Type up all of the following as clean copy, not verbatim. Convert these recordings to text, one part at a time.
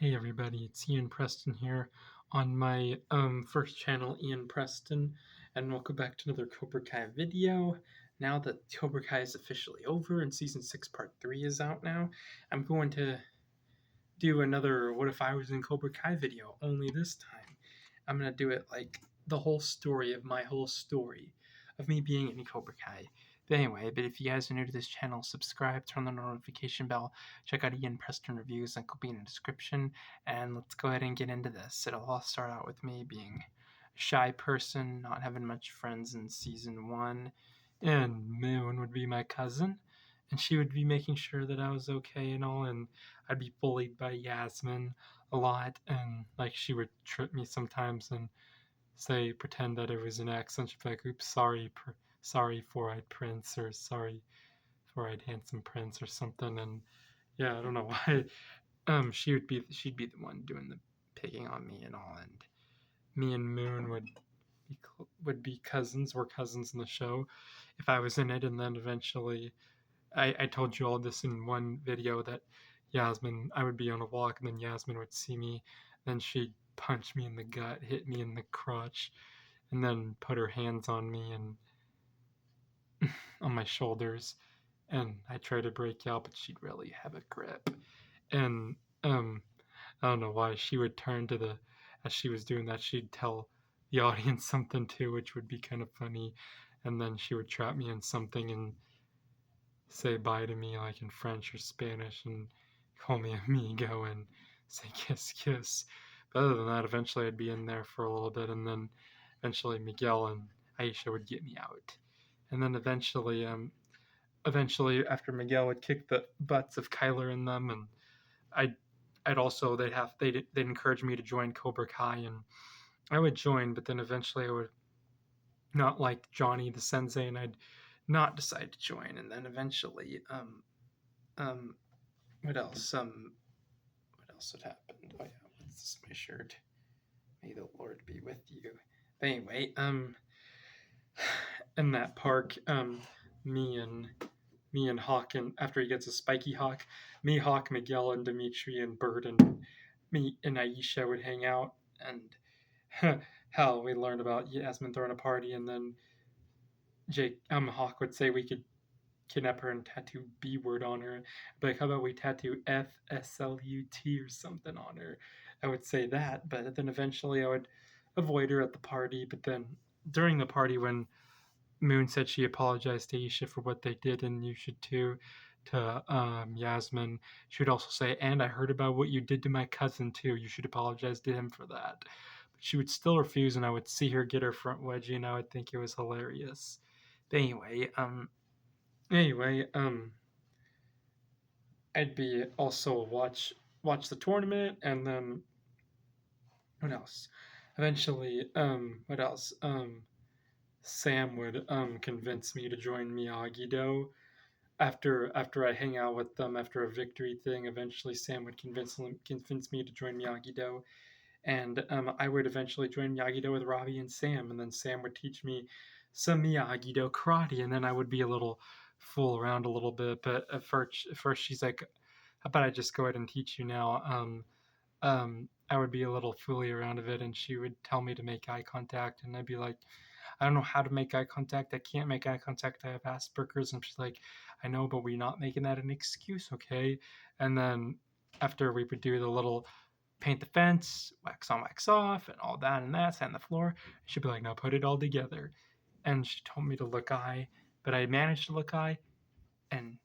Hey everybody, it's Ian Preston here on my first channel, Ian Preston, and welcome back to another Cobra Kai video. Now that Cobra Kai is officially over and Season 6 Part 3 is out now, I'm going to do another What If I Was in Cobra Kai video, only this time I'm going to do it like the whole story of my whole story of me being in Cobra Kai. But anyway, if you guys are new to this channel, subscribe, turn on the notification bell, check out Ian Preston reviews, link will be in the description, and let's go ahead and get into this. It'll all start out with me being a shy person, not having much friends in Season 1, and Moon would be my cousin, and she would be making sure that I was okay and all, and I'd be bullied by Yasmin a lot, and like she would trip me sometimes and pretend that it was an accident. She'd be like, "Oops, sorry, four-eyed prince," or "Sorry, four-eyed handsome prince," or something. And yeah, I don't know why. She'd be the one doing the picking on me and all, and me and Moon would be cousins. We're cousins in the show if I was in it, and then eventually I told you all this in one video that I would be on a walk and then Yasmin would see me, then she'd punch me in the gut, hit me in the crotch, and then put her hands on me and on my shoulders, and I tried to break out, but she'd really have a grip. And I don't know why she would turn to as she was doing that, she'd tell the audience something too, which would be kind of funny, and then she would trap me in something and say bye to me like in French or Spanish and call me amigo and say kiss kiss. But other than that, eventually I'd be in there for a little bit, and then eventually Miguel and Aisha would get me out. And then eventually after Miguel would kick the butts of Kyler and them, and I'd also they'd encourage me to join Cobra Kai, and I would join, but then eventually I would not like Johnny the sensei, and I'd not decide to join. And then eventually um what else had happened? Oh yeah, what's this? My shirt. May the Lord be with you. But anyway, in that park, me and Hawk, and after he gets a spiky Hawk, me, Hawk, Miguel, and Dimitri, and Bird, and me and Aisha would hang out, and hell, we learned about Yasmin throwing a party, and then Hawk would say we could kidnap her and tattoo B word on her. But like, how about we tattoo FSLUT or something on her? I would say that, but then eventually I would avoid her at the party. But then during the party, when Moon said she apologized to Isha for what they did, and you should too, to Yasmin, she would also say, "And I heard about what you did to my cousin too. You should apologize to him for that." But she would still refuse, and I would see her get her front wedgie, and I would think it was hilarious. But anyway, I'd be also watch the tournament, and then what else? Eventually, what else? Sam would convince me to join Miyagi-Do. After I hang out with them after a victory thing, eventually Sam would convince me to join Miyagi-Do, and I would eventually join Miyagi-Do with Robbie and Sam, and then Sam would teach me some Miyagi-Do karate, and then I would be a little fool around a little bit. But at first she's like, "How about I just go ahead and teach you now?" I would be a little fooly around of it, and she would tell me to make eye contact, and I'd be like, "I don't know how to make eye contact. I can't make eye contact. I have Asperger's." And she's like, "I know, but we're not making that an excuse, okay?" And then after we would do the little paint the fence, wax on, wax off, and all that and that, sand the floor, she'd be like, "Now put it all together." And she told me to look eye, but I managed to look eye. And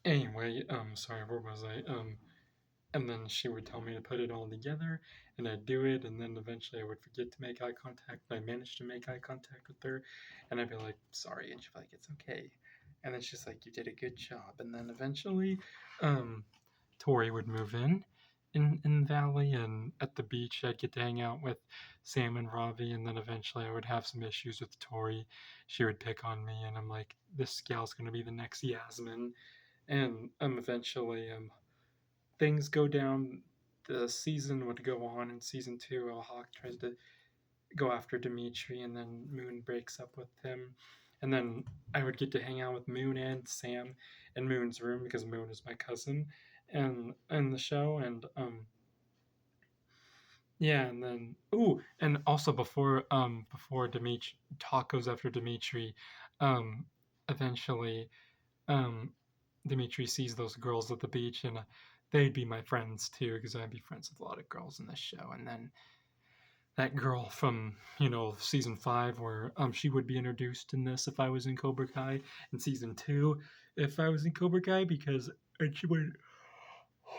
anyway, sorry, where was I? And then she would tell me to put it all together, and I'd do it, and then eventually I would forget to make eye contact, and I managed to make eye contact with her, and I'd be like, "Sorry," and she'd be like, "It's okay." And then she's like, "You did a good job." And then eventually, um, Tori would move in Valley, and at the beach I'd get to hang out with Sam and Ravi, and then eventually I would have some issues with Tori. She would pick on me, and I'm like, this gal's gonna be the next Yasmin. And eventually things go down. The season would go on. In season 2, Hawk tries to go after Dimitri, and then Moon breaks up with him. And then I would get to hang out with Moon and Sam in Moon's room because Moon is my cousin. in the show. And yeah, and then and also before Dimitri tacos after Dimitri, um eventually um Dimitri sees those girls at the beach, and they'd be my friends too, because I'd be friends with a lot of girls in this show. And then that girl from season 5, where she would be introduced in this if I was in Cobra Kai, in season 2 if I was in Cobra Kai, because and she would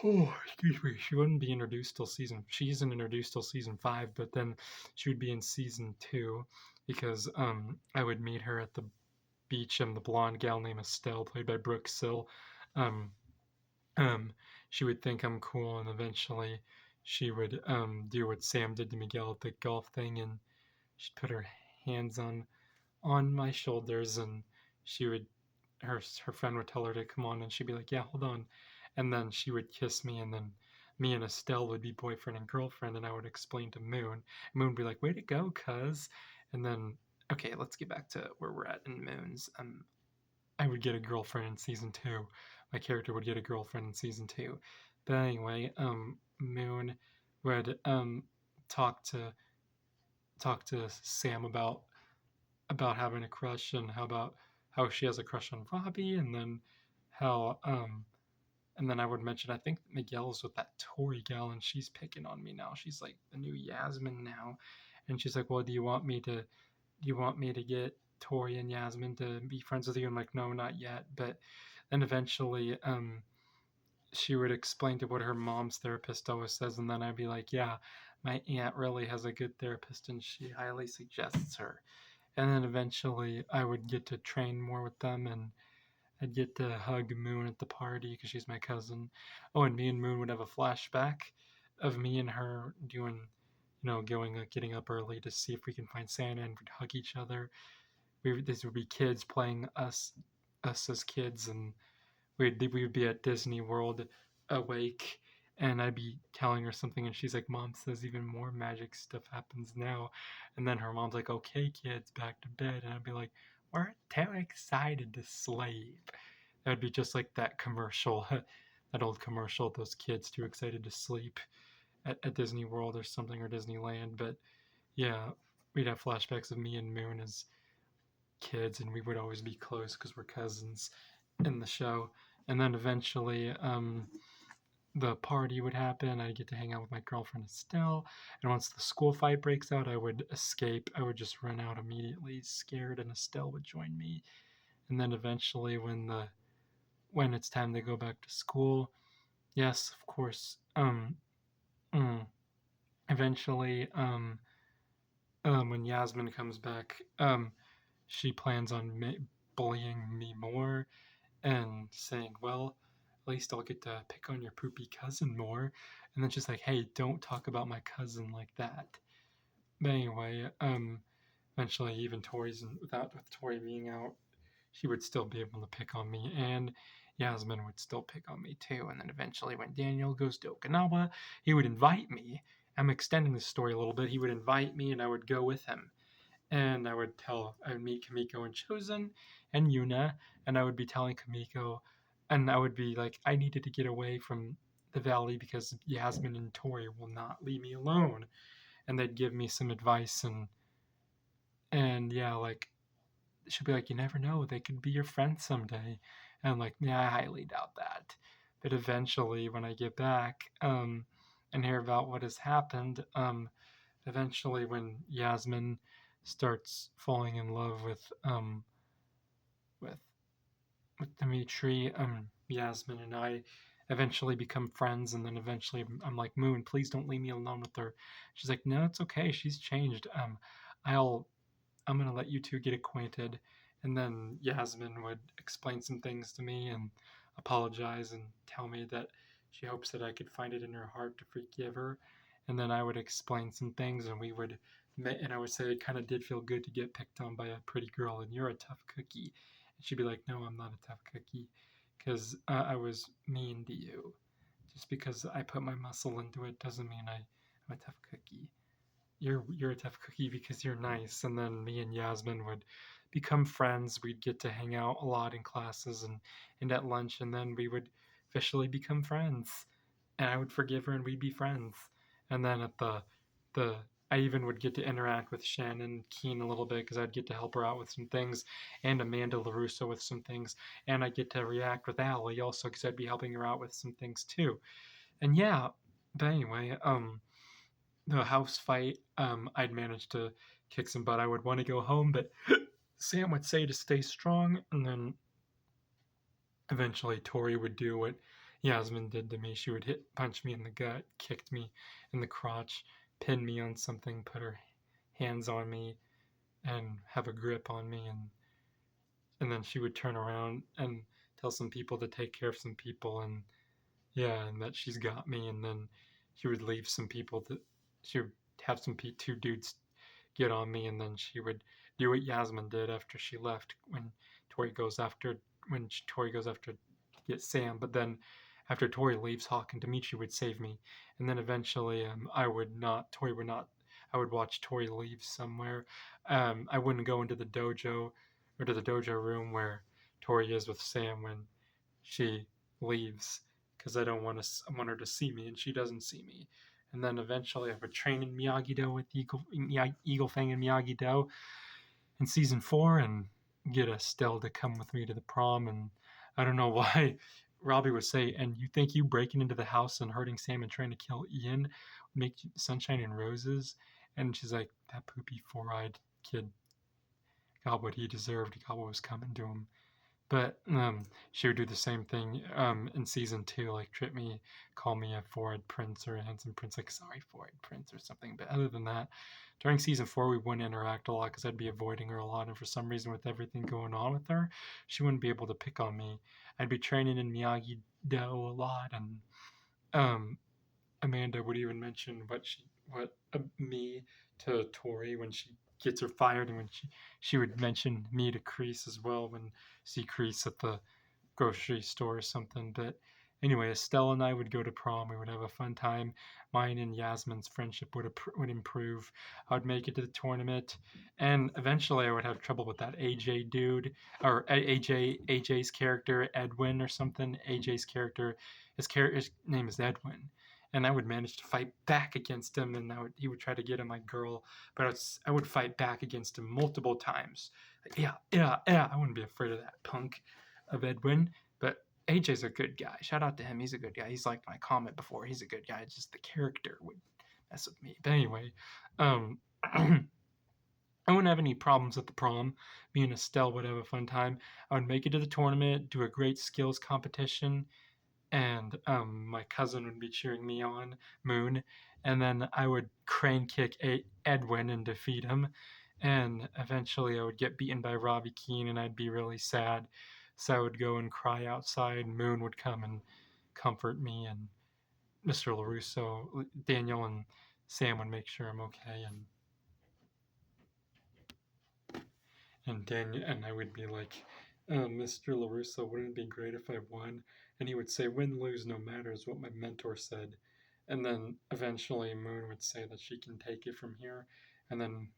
oh, excuse me, she wouldn't be introduced till season she isn't introduced till season 5, but then she would be in season 2, because I would meet her at the beach, and the blonde gal named Estelle, played by Brooke Sill, um um, she would think I'm cool, and eventually she would do what Sam did to Miguel at the golf thing, and she'd put her hands on my shoulders, and she would her friend would tell her to come on, and she'd be like, "Yeah, hold on," and then she would kiss me, and then me and Estelle would be boyfriend and girlfriend, and I would explain to Moon. Moon would be like, "Way to go, cuz," and then okay, let's get back to where we're at in Moon's. I would get a girlfriend in season 2. My character would get a girlfriend in season 2. But anyway, Moon would talk to Sam about having a crush, and how about how she has a crush on Robbie, and then how and then I would mention I think Miguel's with that Tori gal, and she's picking on me now. She's like the new Yasmin now, and she's like, "Well, do you want me to get Tori and Yasmin to be friends with you?" I'm like, "No, not yet." But then eventually, she would explain to what her mom's therapist always says, and then I'd be like, "Yeah, my aunt really has a good therapist, and she highly suggests her." And then eventually, I would get to train more with them, and I'd get to hug Moon at the party because she's my cousin. Oh, and me and Moon would have a flashback of me and her doing, getting up early to see if we can find Santa, and we'd hug each other. These would be kids playing us as kids, and we would be at Disney World awake, and I'd be telling her something, and she's like, "Mom says even more magic stuff happens now," and then her mom's like, "Okay, kids, back to bed," and I'd be like, "We're too excited to sleep." That would be just like that commercial, that old commercial, those kids too excited to sleep at Disney World or something, or Disneyland. But yeah, we'd have flashbacks of me and Moon as kids, and we would always be close because we're cousins in the show. And then eventually, the party would happen. I'd get to hang out with my girlfriend Estelle. And once the school fight breaks out, I would escape. I would just run out immediately, scared, and Estelle would join me. And then eventually, when it's time to go back to school, yes, of course. Mm, eventually, when Yasmin comes back, she plans on bullying me more, and saying, "Well, at least I'll get to pick on your poopy cousin more." And then she's like, "Hey, don't talk about my cousin like that." But anyway, eventually, even with Tori being out, she would still be able to pick on me, and Yasmin would still pick on me too. And then eventually, when Daniel goes to Okinawa, he would invite me. I'm extending the story a little bit. He would invite me, and I would go with him, and I would meet Kamiko and Chosen and Yuna, and I would be telling Kamiko, and I would be like, I needed to get away from the valley because Yasmin and Tori will not leave me alone, and they'd give me some advice, and yeah, like she'd be like, you never know, they could be your friend someday, and I'm like, yeah, I highly doubt that, but eventually when I get back, and hear about what has happened, eventually when Yasmin starts falling in love with with Dimitri, Yasmin and I eventually become friends, and then eventually I'm like, Moon, please don't leave me alone with her. She's like, no, it's okay, she's changed. I'll I'm gonna let you two get acquainted. And then Yasmin would explain some things to me and apologize and tell me that she hopes that I could find it in her heart to forgive her. And then I would explain some things, and and I would say it kind of did feel good to get picked on by a pretty girl, and you're a tough cookie. And she'd be like, no, I'm not a tough cookie, because I was mean to you. Just because I put my muscle into it doesn't mean I'm a tough cookie. You're a tough cookie because you're nice. And then me and Yasmin would become friends. We'd get to hang out a lot in classes and at lunch, and then we would officially become friends, and I would forgive her and we'd be friends. And then at the I even would get to interact with Shannon Keen a little bit because I'd get to help her out with some things, and Amanda LaRusso with some things, and I get to react with Allie also because I'd be helping her out with some things too. And yeah, but anyway, the house fight, I'd managed to kick some butt. I would want to go home, but Sam would say to stay strong, and then eventually Tori would do what Yasmin did to me. She would punch me in the gut, kicked me in the crotch, pin me on something, put her hands on me, and have a grip on me, and then she would turn around and tell some people to take care of some people, and yeah, and that she's got me, and then she would leave some people that she would have two dudes get on me, and then she would do what Yasmin did after she left Tori goes after Tori goes after to get Sam. But then after Tori leaves, Hawk and Dimitri would save me, and then eventually I would not. Tori would not. I would watch Tori leave somewhere. I wouldn't go into the dojo or to the dojo room where Tori is with Sam when she leaves because I want her to see me, and she doesn't see me. And then eventually I would train in Miyagi-Do with Eagle Fang and Miyagi-Do in season 4 and get Estelle to come with me to the prom. And I don't know why Robbie would say, and you think you breaking into the house and hurting Sam and trying to kill Ian would make sunshine and roses? And she's like, that poopy four-eyed kid got what he deserved, got what was coming to him. But she would do the same thing in season 2, like trip me, call me a four-eyed prince or a handsome prince, like sorry, four-eyed prince or something. But other than that, during season 4, we wouldn't interact a lot because I'd be avoiding her a lot. And for some reason, with everything going on with her, she wouldn't be able to pick on me. I'd be training in Miyagi-Do a lot, and um, Amanda would even mention what me to Tori when she gets her fired, and when she would mention me to Crease as well when see Crease at the grocery store or something. But anyway, Estelle and I would go to prom. We would have a fun time. Mine and Yasmin's friendship would improve. I would make it to the tournament, and eventually I would have trouble with that AJ dude or AJ's character Edwin or something. AJ's character, his name is Edwin. And I would manage to fight back against him, and he would try to get at my girl, but I would fight back against him multiple times. Like, yeah. I wouldn't be afraid of that punk of Edwin. But AJ's a good guy. Shout out to him. He's a good guy. He's liked my comment before. He's a good guy. It's just the character would mess with me. But anyway, I wouldn't have any problems at the prom. Me and Estelle would have a fun time. I would make it to the tournament, do a great skills competition, and my cousin would be cheering me on, Moon, and then I would crane kick Edwin and defeat him, and eventually I would get beaten by Robbie Keane, and I'd be really sad, so I would go and cry outside. Moon would come and comfort me, and Mr. LaRusso, Daniel, and Sam would make sure I'm okay, and Daniel and I would be like, Mr. LaRusso, wouldn't it be great if I won? And he would say, win, lose, no matter is what my mentor said. And then eventually Moon would say that she can take it from here. And then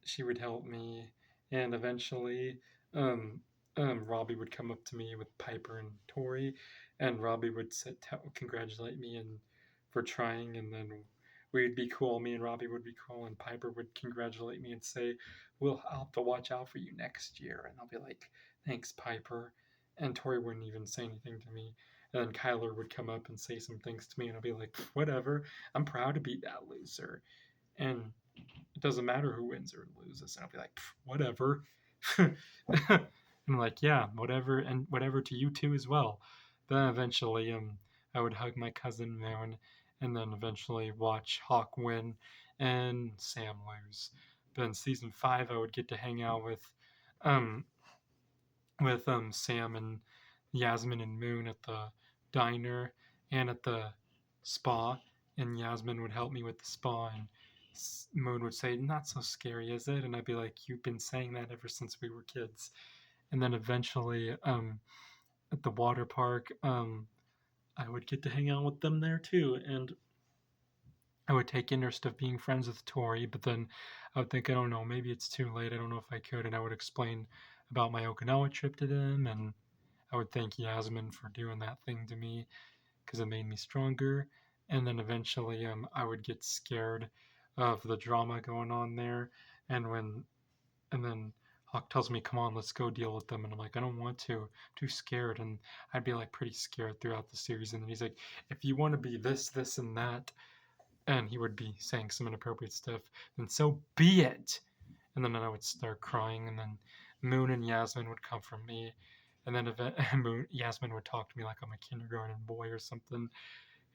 she would help me. And eventually, Robbie would come up to me with Piper and Tori, and Robbie would congratulate me for trying, and then we'd be cool. Me and Robbie would be cool, and Piper would congratulate me and say, I'll have to watch out for you next year. And I'll be like, thanks, Piper. And Tori wouldn't even say anything to me. And then Kyler would come up and say some things to me, and I'll be like, whatever. I'm proud to beat that loser. And it doesn't matter who wins or loses. And I'll be like, whatever. I'm like, yeah, whatever, and whatever to you too as well. Then eventually, I would hug my cousin Moon, and then eventually watch Hawk win and Sam lose. But in season 5, I would get to hang out um, Sam and Yasmin and Moon at the diner and at the spa, and Yasmin would help me with the spa, and Moon would say, "Not so scary, is it?" And I'd be like, "You've been saying that ever since we were kids." And then eventually, at the water park, I would get to hang out with them there too, and I would take interest of being friends with Tori, but then I would think, I don't know, maybe it's too late. I don't know if I could, and I would explain about my Okinawa trip to them, and I would thank Yasmin for doing that thing to me because it made me stronger. And then eventually, I would get scared of the drama going on there, and then Hawk tells me, "Come on, let's go deal with them," and I'm like, "I don't want to. I'm too scared." And I'd be like pretty scared throughout the series. And then he's like, "If you want to be this, this, and that," and he would be saying some inappropriate stuff, then so be it. And then I would start crying, and then Moon and Yasmin would come from me, and then Yasmin would talk to me like I'm a kindergarten boy or something.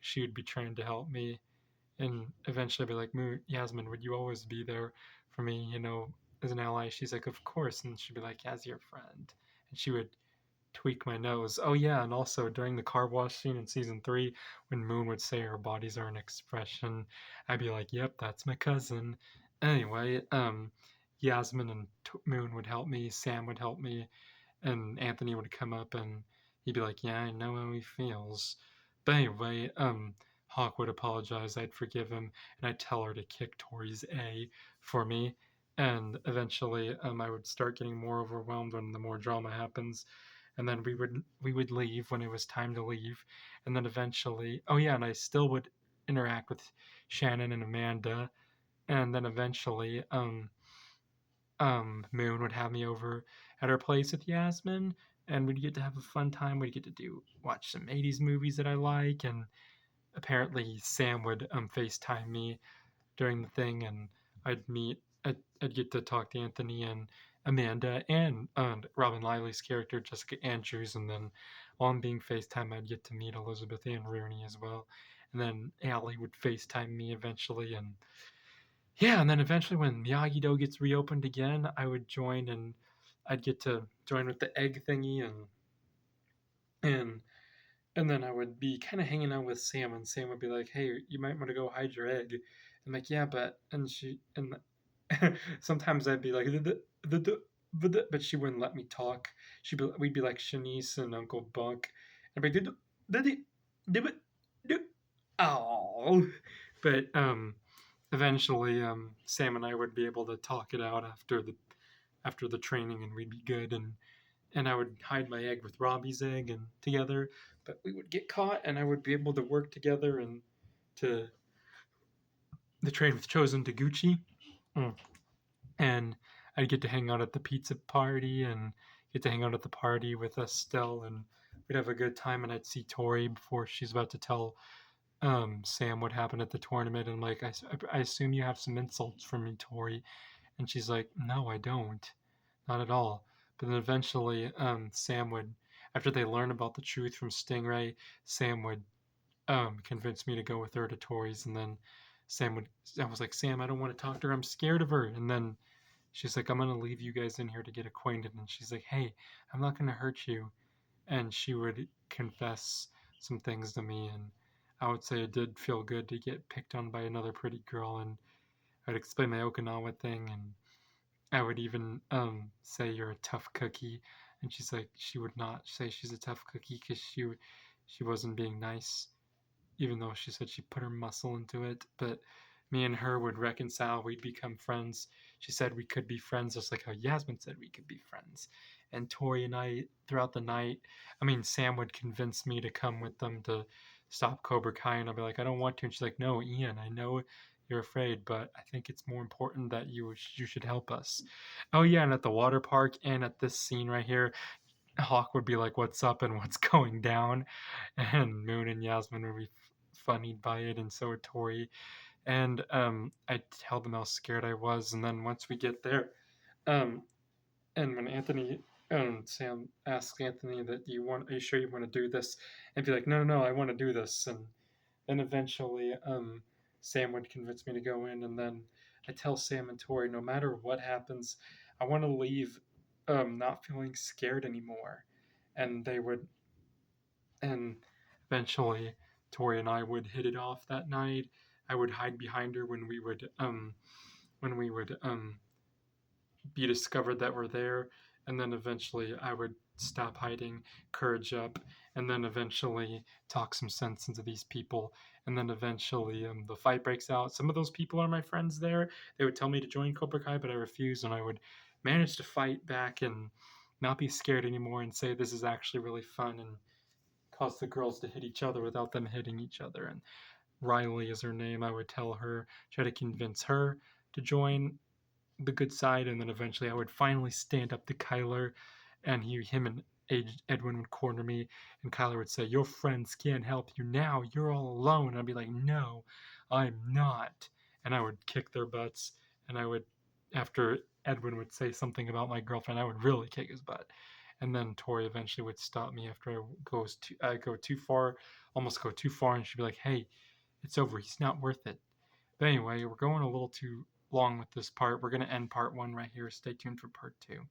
She would be trying to help me, and eventually I'd be like, Moon, Yasmin, would you always be there for me, as an ally? She's like, of course. And she'd be like, as your friend. And she would tweak my nose. Oh yeah, and also during the car wash scene in season 3, when Moon would say our bodies are an expression, I'd be like, yep, that's my cousin. Anyway, Yasmin and Moon would help me, Sam would help me, and Anthony would come up and he'd be like, "Yeah, I know how he feels." But anyway, Hawk would apologize. I'd forgive him, and I'd tell her to kick Tori's A for me. And eventually, I would start getting more overwhelmed when the more drama happens, and then we would leave when it was time to leave, and then eventually, oh yeah, and I still would interact with Shannon and Amanda, and then eventually, Moon would have me over at her place with Yasmin, and we'd get to have a fun time. We'd get to watch some 80s movies that I like, and apparently Sam would FaceTime me during the thing, and I'd get to talk to Anthony and Amanda and Robin Lively's character, Jessica Andrews, and then while I'm being FaceTime, I'd get to meet Elizabeth Ann Rooney as well. And then Allie would FaceTime me eventually, and yeah, and then eventually when Miyagi-Do gets reopened again, I would join and I'd get to join with the egg thingy and and then I would be kind of hanging out with Sam, and Sam would be like, "Hey, you might want to go hide your egg." I'm like, "Yeah, but," sometimes I'd be like, but she wouldn't let me talk. We'd be like Shanice and Uncle Buck. I'd be like, oh, but eventually Sam and I would be able to talk it out after the training, and we'd be good, and I would hide my egg with Robbie's egg and together, but we would get caught, and I would be able to work together and to the train with Chosen Taguchi. Mm. And I'd get to hang out at the pizza party and get to hang out at the party with Estelle, and we'd have a good time, and I'd see Tori before she's about to tell Sam what happened at the tournament, and I'm like, I assume you have some insults for me, Tori. And she's like, no, I don't. Not at all. But then eventually, Sam would, after they learn about the truth from Stingray, Sam would convince me to go with her to Tori's. And then I was like, Sam, I don't want to talk to her. I'm scared of her. And then she's like, I'm going to leave you guys in here to get acquainted. And she's like, hey, I'm not going to hurt you. And she would confess some things to me. And I would say it did feel good to get picked on by another pretty girl. And I'd explain my Okinawa thing, and I would even say you're a tough cookie, and she would not say she's a tough cookie because she wasn't being nice, even though she said she put her muscle into it. But me and her would reconcile. We'd become friends. She said we could be friends, just like how Yasmin said we could be friends. And Tori and I, throughout the night, Sam would convince me to come with them to stop Cobra Kai, and I'll be like, I don't want to. And she's like, no, Ian, I know you're afraid, but I think it's more important that you should help us. Oh yeah, and at the water park and at this scene right here, Hawk would be like, "What's up and what's going down?" And Moon and Yasmin would be funnied by it, and so would Tori. And I'd tell them how scared I was, and then once we get there, um, and when Anthony Sam asks Anthony that are you sure you want to do this? And be like, no, no, no, I want to do this. And then eventually, Sam would convince me to go in, and then I tell Sam and Tori, no matter what happens, I want to leave, not feeling scared anymore. And they would, and eventually, Tori and I would hit it off that night. I would hide behind her when we would be discovered that we're there, and then eventually I would stop hiding, courage up, and then eventually talk some sense into these people, and then eventually the fight breaks out. Some of those people are my friends there. They would tell me to join Cobra Kai, but I refused, and I would manage to fight back, and not be scared anymore and say this is actually really fun and cause the girls to hit each other without them hitting each other. And Riley is her name. I would tell her, try to convince her to join the good side, and then eventually I would finally stand up to Kyler, and him and Edwin would corner me, and Kyler would say, "Your friends can't help you now. You're all alone." And I'd be like, "No, I'm not," and I would kick their butts, and I would, after Edwin would say something about my girlfriend, I would really kick his butt. And then Tori eventually would stop me after I go too far, almost go too far, and she'd be like, "Hey, it's over. He's not worth it." But anyway, we're going a little too long with this part. We're going to end part 1 right here. Stay tuned for part 2.